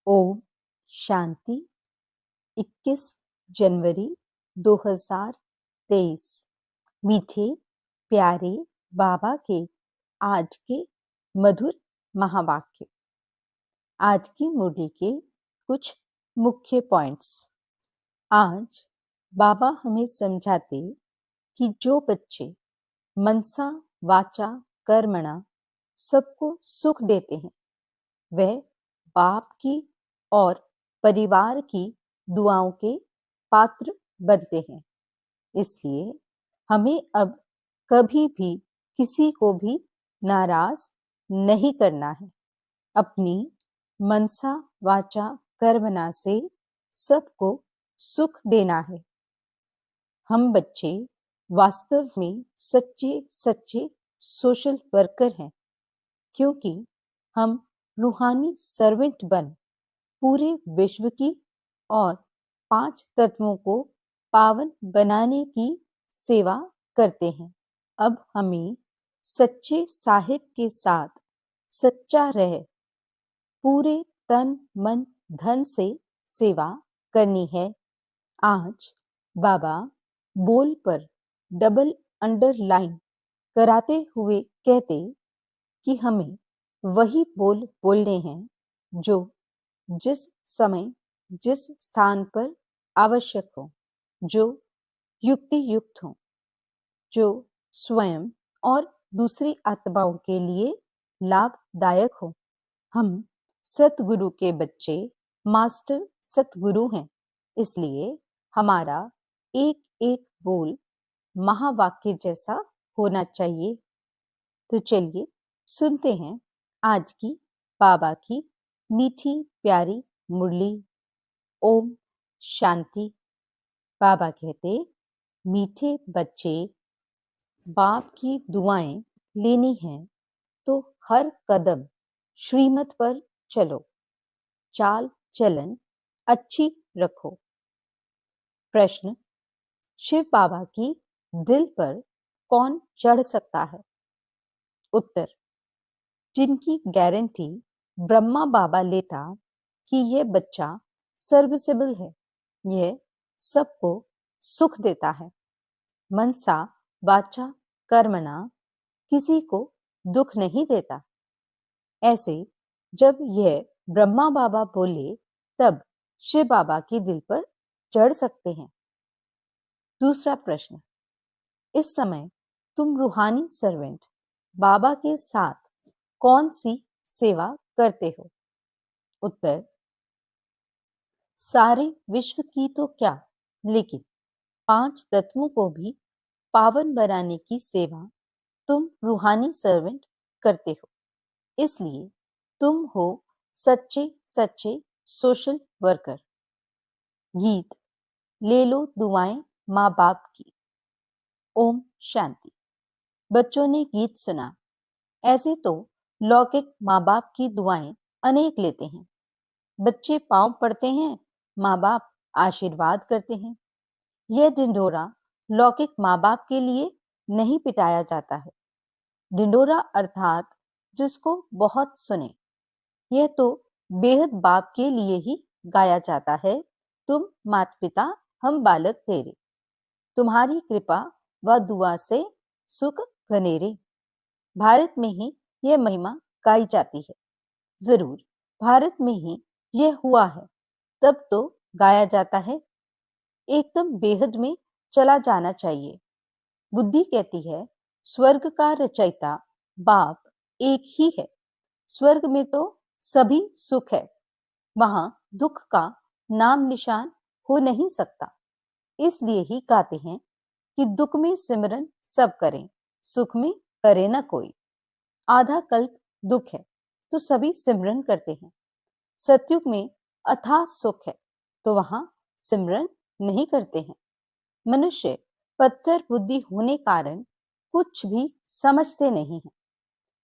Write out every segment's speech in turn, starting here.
ओम शांति। 21 जनवरी 2023। मीठे प्यारे बाबा के आज के मधुर महावाक्य। आज की मुरली के कुछ मुख्य पॉइंट्स। आज बाबा हमें समझाते कि जो बच्चे मनसा वाचा कर्मणा सबको सुख देते हैं वह बाप की और परिवार की दुआओं के पात्र बनते हैं। इसलिए हमें अब कभी भी किसी को भी नाराज नहीं करना है। अपनी मनसा वाचा कर्मणा से सबको सुख देना है। हम बच्चे वास्तव में सच्चे सोशल वर्कर हैं, क्योंकि हम रूहानी सर्वेंट बन पूरे विश्व की और 5 तत्वों को पावन बनाने की सेवा करते हैं। अब हमें सच्चे साहिब के साथ सच्चा रह पूरे तन मन धन से सेवा करनी है। आज बाबा बोल पर डबल अंडरलाइन कराते हुए कहते कि हमें वही बोल बोलने हैं जो जिस समय जिस स्थान पर आवश्यक हो, जो युक्ति युक्त हो, जो स्वयं और दूसरी आत्माओं के लिए लाभदायक हो। हम सतगुरु के बच्चे मास्टर सतगुरु हैं, इसलिए हमारा एक एक बोल महावाक्य जैसा होना चाहिए। तो चलिए सुनते हैं आज की बाबा की मीठी प्यारी मुरली। ओम शांति। बाबा कहते, मीठे बच्चे, बाप की दुआएं लेनी हैं तो हर कदम श्रीमत पर चलो, चाल चलन अच्छी रखो। प्रश्न, शिव बाबा की दिल पर कौन चढ़ सकता है? उत्तर, जिनकी गारंटी ब्रह्मा बाबा लेता कि यह बच्चा सर्विसेबल है, यह सबको सुख देता है, मनसा वाचा कर्मणा किसी को दुख नहीं देता। ऐसे जब यह ब्रह्मा बाबा बोले तब शिव बाबा की दिल पर चढ़ सकते हैं। दूसरा प्रश्न, इस समय तुम रूहानी सर्वेंट बाबा के साथ कौन सी सेवा करते हो? उत्तर, सारे विश्व की तो क्या, लेकिन 5 तत्वों को भी पावन बनाने की सेवा तुम रूहानी सर्वेंट करते हो। इसलिए तुम हो सच्चे सोशल वर्कर। गीत ले लो दुआएं माँ बाप की। ओम शांति। बच्चों ने गीत सुना। ऐसे तो लौकिक माँ बाप की दुआएं अनेक लेते हैं। बच्चे पांव पड़ते हैं, माँ बाप आशीर्वाद करते हैं। यह ढिंढोरा लौकिक माँ बाप के लिए नहीं पिटाया जाता है। ढिंढोरा अर्थात जिसको बहुत सुने, यह तो बेहद बाप के लिए ही गाया जाता है। तुम माता पिता, हम बालक तेरे, तुम्हारी कृपा व दुआ से सुख घनेरे। भारत में ही यह महिमा गाई जाती है। जरूर भारत में ही यह हुआ है, तब तो गाया जाता है। एकदम बेहद में चला जाना चाहिए। बुद्धि कहती है स्वर्ग का रचयिता बाप एक ही है। स्वर्ग में तो सभी सुख है, वहां दुख का नाम निशान हो नहीं सकता। इसलिए ही कहते हैं कि दुख में सिमरन सब करें, सुख में करे न कोई। आधा कल्प दुख है तो सभी सिमरन करते हैं। सतयुग में अथाह सुख है तो वहां सिमरन नहीं करते हैं। मनुष्य पत्थर बुद्धि होने कारण कुछ भी समझते नहीं है।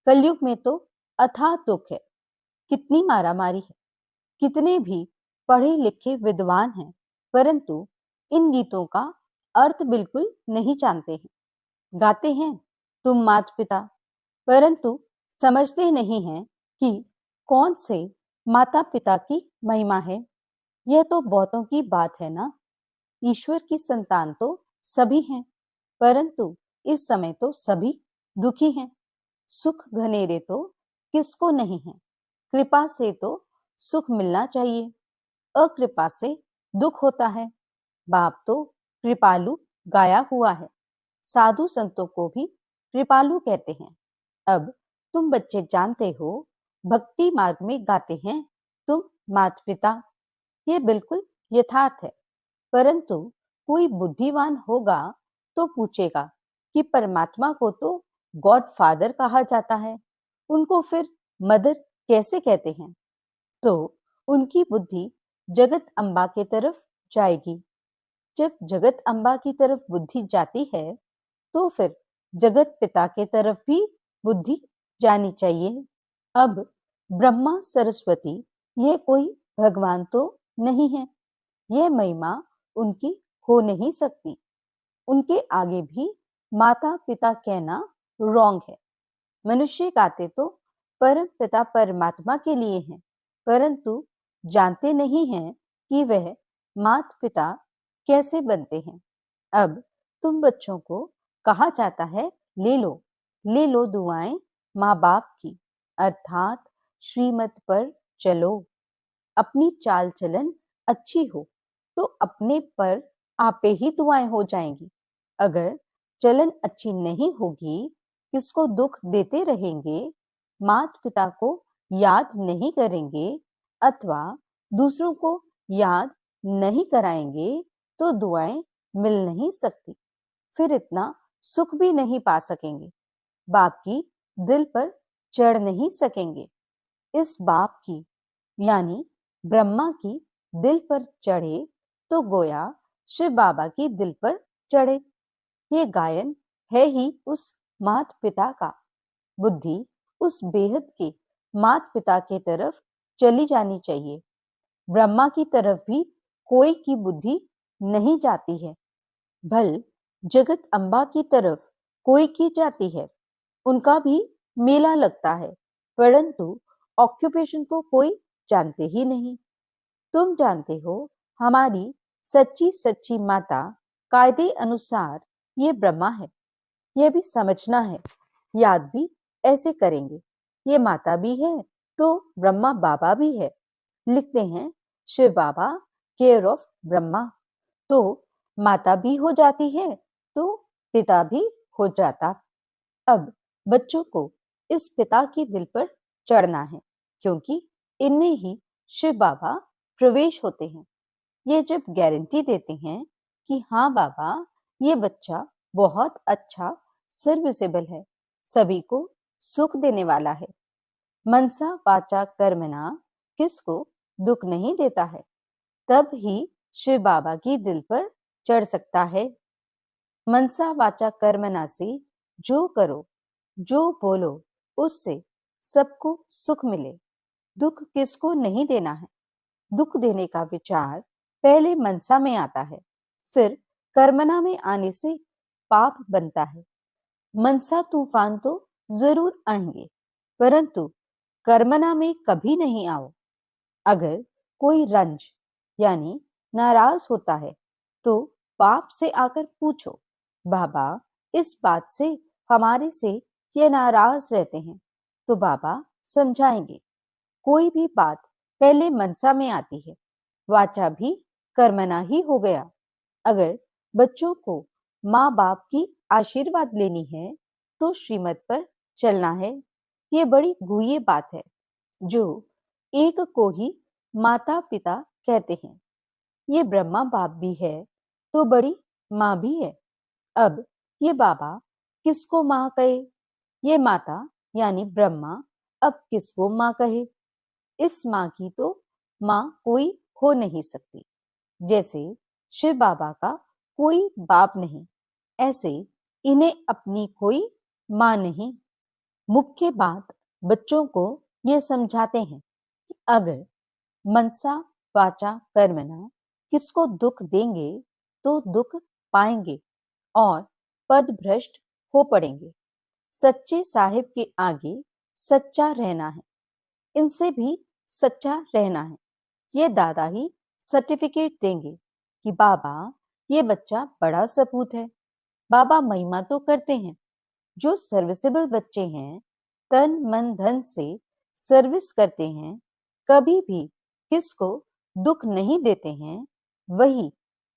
कलयुग में तो अथाह दुख है, कितनी मारामारी है। कितने भी पढ़े लिखे विद्वान हैं, परंतु इन गीतों का अर्थ बिल्कुल नहीं जानते हैं। गाते हैं तुम माता पिता, परंतु समझते नहीं हैं कि कौन से माता पिता की महिमा है। यह तो बहुतों की बात है ना। ईश्वर की संतान तो सभी हैं, परंतु इस समय तो सभी दुखी हैं। सुख घनेरे तो किसको नहीं है। कृपा से तो सुख मिलना चाहिए, अकृपा से दुख होता है। बाप तो कृपालु गाया हुआ है, साधु संतों को भी कृपालु कहते हैं। अब तुम बच्चे जानते हो, भक्ति मार्ग में गाते हैं तुम माता पिता। ये बिल्कुल यथार्थ है, परंतु कोई बुद्धिमान होगा तो पूछेगा कि परमात्मा को तो गॉड फादर कहा जाता है, उनको फिर मदर कैसे कहते हैं? तो उनकी बुद्धि जगत अम्बा के तरफ जाएगी। जब जगत अम्बा की तरफ बुद्धि जाती है तो फिर जगत पिता के तरफ भी बुद्धि जानी चाहिए। अब ब्रह्मा सरस्वती ये कोई भगवान तो नहीं है, यह महिमा उनकी हो नहीं सकती। उनके आगे भी माता पिता कहना रॉन्ग है। मनुष्य गाते तो परम पिता परमात्मा के लिए हैं, परंतु जानते नहीं हैं कि वह माता पिता कैसे बनते हैं। अब तुम बच्चों को कहा जाता है, ले लो दुआएं माँ बाप की, अर्थात श्रीमत पर चलो। अपनी चाल चलन अच्छी हो तो अपने पर आपे ही दुआएं हो जाएंगी। अगर चलन अच्छी नहीं होगी, किसको दुख देते रहेंगे, माता पिता को याद नहीं करेंगे अथवा दूसरों को याद नहीं कराएंगे तो दुआएं मिल नहीं सकती, फिर इतना सुख भी नहीं पा सकेंगे, बाप की दिल पर चढ़ नहीं सकेंगे। इस बाप की यानी ब्रह्मा की दिल पर चढ़े तो गोया शिव बाबा की दिल पर चढ़े। ये गायन है ही उस मात पिता का। बुद्धि उस बेहद के मात पिता के तरफ चली जानी चाहिए। ब्रह्मा की तरफ भी कोई की बुद्धि नहीं जाती है, भल जगत अम्बा की तरफ कोई की जाती है, उनका भी मेला लगता है, परंतु ऑक्यूपेशन को कोई जानते ही नहीं। तुम जानते हो, हमारी सच्ची सच्ची माता कायदे अनुसार ये ब्रह्मा है, यह भी समझना है, याद भी ऐसे करेंगे। ये माता भी है तो ब्रह्मा बाबा भी है। लिखते हैं शिव बाबा केयर ऑफ ब्रह्मा, तो माता भी हो जाती है तो पिता भी हो जाता। अब बच्चों को इस पिता के दिल पर चढ़ना है, क्योंकि इनमें ही शिव बाबा प्रवेश होते हैं। ये जब गारंटी देते हैं कि हाँ बाबा, ये बच्चा बहुत अच्छा सर्विसेबल है, सभी को सुख देने वाला है, मनसा वाचा कर्मणा किसको दुख नहीं देता है, तब ही शिव बाबा की दिल पर चढ़ सकता है। मनसा वाचा कर्मणा से जो करो जो बोलो उससे सबको सुख मिले। दुख किसको नहीं देना है। दुख देने का विचार पहले मनसा में आता है, फिर कर्मणा में आने से पाप बनता है। मनसा तूफान तो जरूर आएंगे, परंतु कर्मणा में कभी नहीं आओ। अगर कोई रंज यानी नाराज होता है तो बाप से आकर पूछो, बाबा इस बात से हमारे से ये नाराज रहते हैं, तो बाबा समझाएंगे। कोई भी बात पहले मनसा में आती है, वाचा भी कर्मणा ही हो गया। अगर बच्चों को माँ बाप की आशीर्वाद लेनी है तो श्रीमत पर चलना है। ये बड़ी गुह्य बात है जो एक को ही माता पिता कहते हैं। ये ब्रह्मा बाप भी है तो बड़ी माँ भी है। अब ये बाबा किसको माँ कहे, ये माता यानी ब्रह्मा अब किसको माँ कहे। इस माँ की तो माँ कोई हो नहीं सकती। जैसे शिव बाबा का कोई बाप नहीं, ऐसे इन्हें अपनी कोई माँ नहीं। मुख्य बात बच्चों को ये समझाते हैं कि अगर मनसा वाचा कर्मणा किसको दुख देंगे तो दुख पाएंगे और पद भ्रष्ट हो पड़ेंगे। सच्चे साहिब के आगे सच्चा रहना है, इनसे भी सच्चा रहना है। ये दादा ही सर्टिफिकेट देंगे कि बाबा ये बच्चा बड़ा सपूत है। बाबा महिमा तो करते हैं। जो सर्विसेबल बच्चे हैं, तन मन धन से सर्विस करते हैं, कभी भी किसको दुख नहीं देते हैं, वही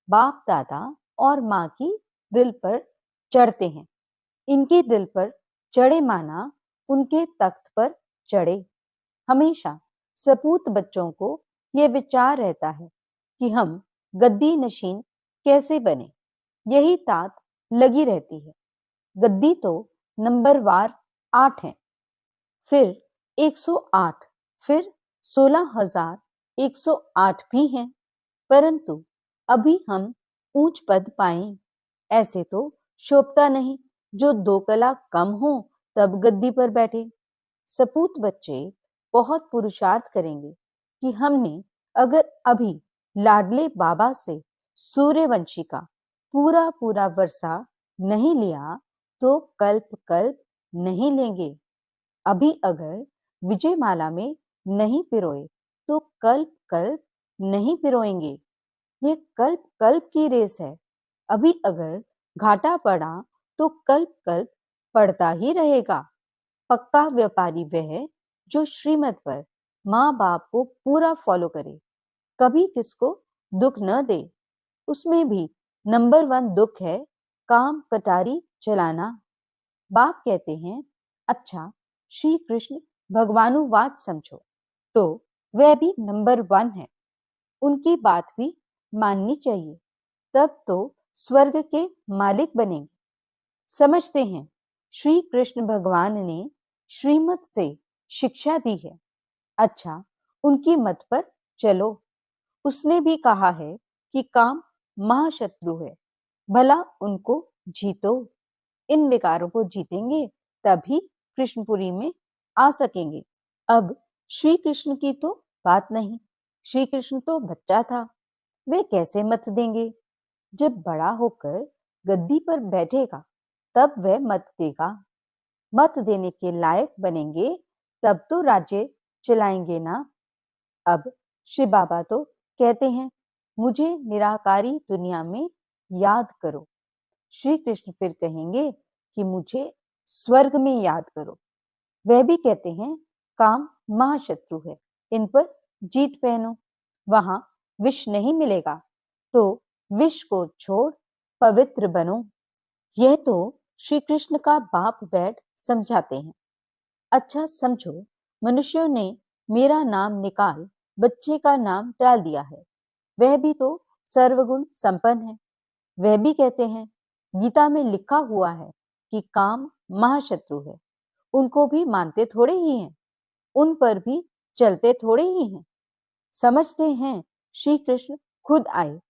बाप दादा और माँ की दिल पर चढ़ते हैं। इनके दिल पर चढ़े माना उनके तख्त पर चढ़े। हमेशा सपूत बच्चों को यह विचार रहता है कि हम गद्दी नशीन कैसे बने। यही तात लगी रहती है। गद्दी तो नंबर वार 8 है, फिर 108, फिर 16,108 भी हैं। परंतु अभी हम ऊंच पद पाएं, ऐसे तो शोभता नहीं। जो 2 कला कम हो तब गद्दी पर बैठे। सपूत बच्चे बहुत पुरुषार्थ करेंगे कि हमने अगर अभी लाडले बाबा से सूर्यवंशी का पूरा पूरा वर्षा नहीं लिया तो कल्प कल्प नहीं लेंगे। अभी अगर विजयमाला में नहीं पिरोए तो कल्प कल्प नहीं पिरोएंगे। ये कल्प कल्प की रेस है। अभी अगर घाटा पड़ा तो कल्प कल्प पड़ता ही रहेगा। पक्का व्यापारी वह जो श्रीमत पर माँ बाप को पूरा फॉलो करे, कभी किसको दुख न दे। उसमें भी नंबर 1 दुख है काम कटारी चलाना। बाप कहते हैं, अच्छा श्री कृष्ण भगवानुवाद समझो, तो वह भी नंबर 1 है। उनकी बात भी माननी चाहिए, तब तो स्वर्ग के मालिक बनेंगे। समझते हैं श्री कृष्ण भगवान ने श्रीमत से शिक्षा दी है। अच्छा उनकी मत पर चलो। उसने भी कहा है कि काम महाशत्रु है, भला उनको जीतो। इन विकारों को जीतेंगे तभी कृष्णपुरी में आ सकेंगे। अब श्री कृष्ण की तो बात नहीं। श्री कृष्ण तो बच्चा था, वे कैसे मत देंगे। जब बड़ा होकर गद्दी पर बैठेगा तब वह मत देगा। मत देने के लायक बनेंगे तब तो राज्य चलाएंगे ना। अब शिव बाबा तो कहते हैं, मुझे निराकारी दुनिया में याद करो। श्री कृष्ण फिर कहेंगे कि मुझे स्वर्ग में याद करो। वह भी कहते हैं, काम महाशत्रु है, इन पर जीत पहनो। वहां विष नहीं मिलेगा तो विष को छोड़ पवित्र बनो। यह तो श्री कृष्ण का बाप बैठ समझाते हैं। अच्छा समझो, मनुष्यों ने मेरा नाम निकाल बच्चे का नाम डाल दिया है। वह भी तो सर्वगुण संपन्न है। वह भी कहते हैं, गीता में लिखा हुआ है कि काम महाशत्रु है। उनको भी मानते थोड़े ही हैं, उन पर भी चलते थोड़े ही हैं। समझते हैं श्री कृष्ण खुद आए,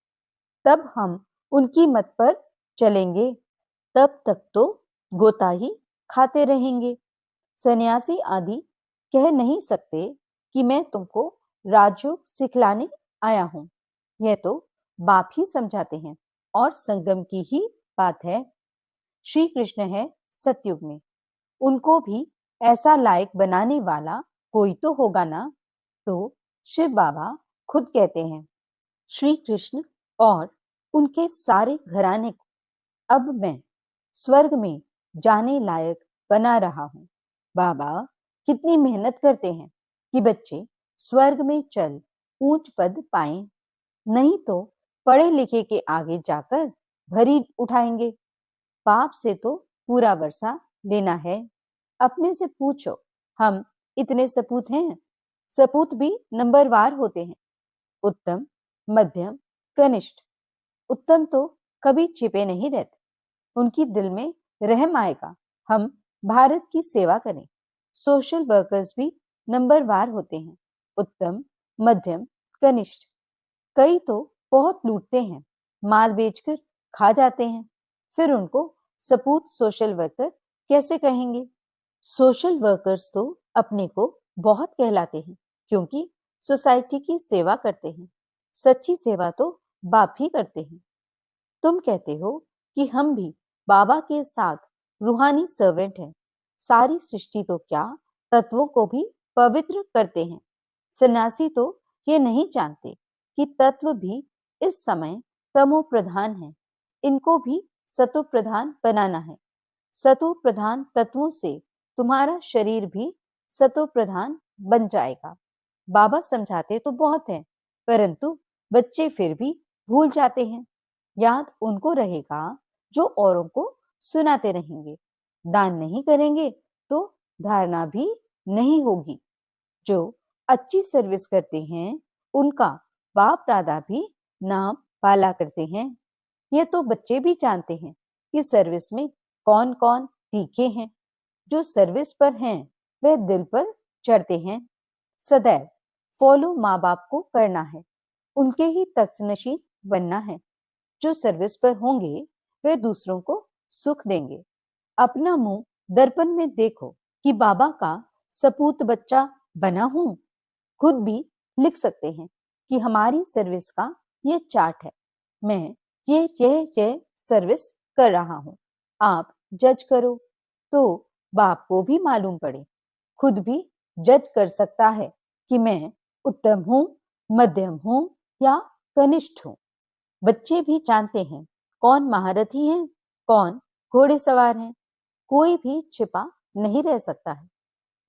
तब हम उनकी मत पर चलेंगे। तब तक तो गोता ही खाते रहेंगे। सन्यासी आदि कह नहीं सकते कि मैं तुमको राजयोग सिखलाने आया हूं। यह तो बाप ही समझाते हैं और संगम की ही बात है। श्री कृष्ण है सतयुग में, उनको भी ऐसा लायक बनाने वाला कोई तो होगा ना। तो शिव बाबा खुद कहते हैं, श्री कृष्ण और उनके सारे घराने को अब मैं स्वर्ग में जाने लायक बना रहा हूं। बाबा कितनी मेहनत करते हैं कि बच्चे स्वर्ग में चल ऊंच पद पाएं, नहीं तो पढ़े लिखे के आगे जाकर भरी उठाएंगे। बाप से तो पूरा वर्षा लेना है। अपने से पूछो, हम इतने सपूत हैं। सपूत भी नंबरवार होते हैं, उत्तम, मध्यम, कनिष्ठ। उत्तम तो कभी छिपे नहीं रहते, उनकी दिल में रहम आएगा हम भारत की सेवा करें। सोशल वर्कर्स भी नंबरवार होते हैं, उत्तम, मध्यम, कनिष्ठ। कई तो बहुत लूटते हैं, माल बेचकर खा जाते हैं, फिर उनको सपूत सोशल वर्कर कैसे कहेंगे। सोशल वर्कर्स तो अपने को बहुत कहलाते हैं क्योंकि सोसाइटी की सेवा करते हैं। सच्ची सेवा तो बाप ही करते हैं। तुम कहते हो कि हम भी बाबा के साथ रूहानी सर्वेंट हैं। सारी सृष्टि तो क्या, तत्वों को भी पवित्र करते हैं। सन्यासी तो ये नहीं जानते कि तत्व भी इस समय तमो प्रधान है, इनको भी सतो प्रधान बनाना है। सतो प्रधान तत्वों से तुम्हारा शरीर भी सतो प्रधान बन जाएगा। बाबा समझाते तो बहुत हैं, परंतु बच्चे फिर भी भूल जाते हैं। याद उनको रहेगा जो औरों को सुनाते रहेंगे। दान नहीं करेंगे तो धारणा भी नहीं होगी। जो अच्छी सर्विस करते हैं उनका बाप दादा भी नाम पाला करते हैं। ये तो बच्चे भी जानते हैं कि सर्विस में कौन कौन तीखे हैं। जो सर्विस पर हैं वह दिल पर चढ़ते हैं। सदैव फॉलो माँ बाप को करना है, उनके ही तख्तनशीन बनना है। जो सर्विस पर होंगे वे दूसरों को सुख देंगे। अपना मुंह दर्पण में देखो कि बाबा का सपूत बच्चा बना हूं। खुद भी लिख सकते हैं कि हमारी सर्विस का ये चार्ट है, मैं ये सर्विस कर रहा हूं, आप जज करो। तो बाप को भी मालूम पड़े, खुद भी जज कर सकता है कि मैं उत्तम हूं, मध्यम हूं या कनिष्ठ हूं। बच्चे भी जानते हैं कौन महारथी है, कौन घोड़े सवार है। कोई भी छिपा नहीं रह सकता है।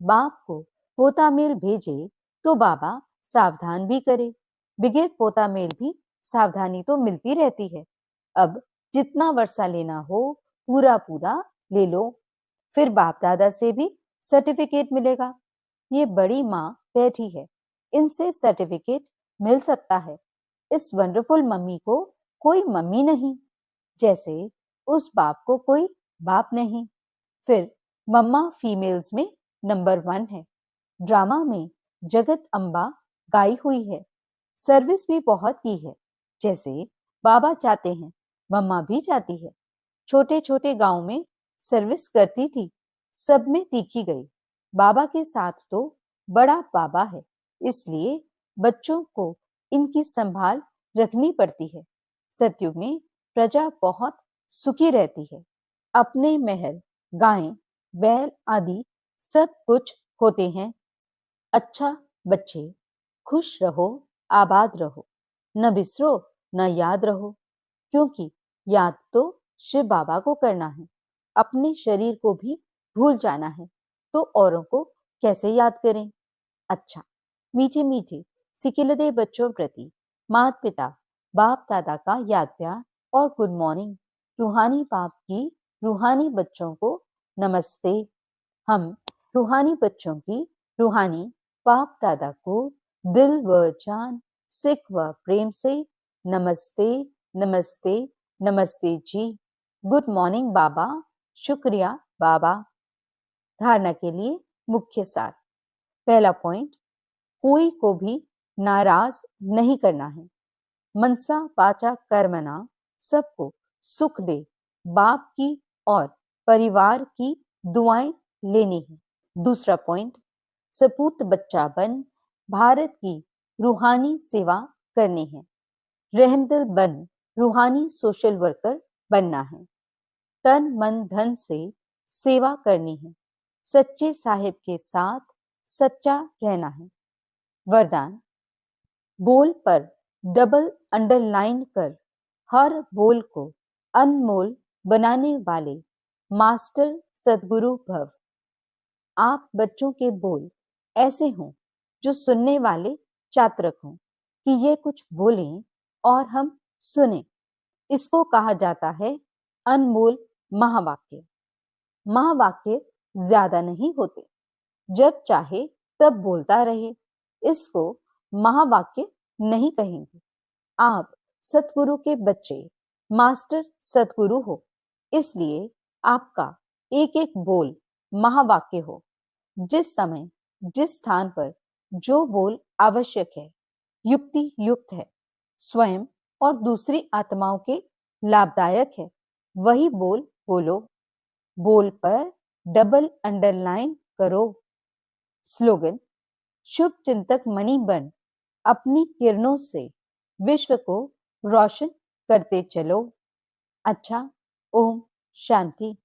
बाप को पोता मेल भेजे तो बाबा सावधान भी करे। बिगैर पोता मेल भी सावधानी तो मिलती रहती है। अब जितना वर्षा लेना हो पूरा पूरा ले लो, फिर बाप दादा से भी सर्टिफिकेट मिलेगा। ये बड़ी माँ बैठी है, इनसे सर्टिफिकेट मिल सकता है। इस वंडरफुल मम्मी को कोई मम्मी नहीं, जैसे उस बाप को कोई बाप नहीं। फिर मम्मा फीमेल्स में नंबर 1 है। ड्रामा में जगत अम्बा गाई हुई है। सर्विस भी बहुत की है, जैसे बाबा चाहते हैं मम्मा भी चाहती है। छोटे छोटे गांव में सर्विस करती थी, सब में तीखी गई। बाबा के साथ तो बड़ा बाबा है, इसलिए बच्चों को इनकी संभाल रखनी पड़ती है। सतयुग में प्रजा बहुत सुखी रहती है। अपने महल, गायें, बैल आदि सब कुछ होते हैं। अच्छा बच्चे, खुश रहो, आबाद रहो, न बिसरो न याद रहो, क्योंकि याद तो शिव बाबा को करना है। अपने शरीर को भी भूल जाना है तो औरों को कैसे याद करें। अच्छा, मीठे मीठे सिकिलदे बच्चों प्रति माता पिता बाप दादा का याद प्यार और गुड मॉर्निंग। रूहानी बाप की रूहानी बच्चों को नमस्ते। हम रूहानी बच्चों की रूहानी बाप दादा को दिल व जान, सिख व प्रेम से नमस्ते नमस्ते नमस्ते जी। गुड मॉर्निंग बाबा, शुक्रिया बाबा। धारणा के लिए मुख्य सार। पहला पॉइंट, कोई को भी नाराज नहीं करना है। मनसा वाचा कर्मणा सबको सुख दे बाप की और परिवार की दुआएं लेनी है। दूसरा पॉइंट, सपूत बच्चा बन भारत की रूहानी सेवा करनी है। रहमदिल बन रूहानी सोशल वर्कर बनना है। तन मन धन से सेवा करनी है। सच्चे साहिब के साथ सच्चा रहना है। वरदान, बोल पर डबल अंडरलाइन कर हर बोल को अनमोल बनाने वाले मास्टर सदगुरु भव। आप बच्चों के बोल ऐसे हों जो सुनने वाले चातरक हों कि ये कुछ बोलें और हम सुने। इसको कहा जाता है अनमोल महावाक्य। महावाक्य ज्यादा नहीं होते, जब चाहे तब बोलता रहे, इसको महावाक्य नहीं कहेंगे। आप सतगुरु के बच्चे मास्टर सतगुरु हो, इसलिए आपका एक एक बोल महावाक्य हो। जिस समय जिस स्थान पर जो बोल आवश्यक है, युक्ति युक्त है, स्वयं और दूसरी आत्माओं के लाभदायक है, वही बोल बोलो। बोल पर डबल अंडरलाइन करो। स्लोगन, शुभ चिंतक मणि बन अपनी किरणों से विश्व को रोशन करते चलो। अच्छा, ओम शांति।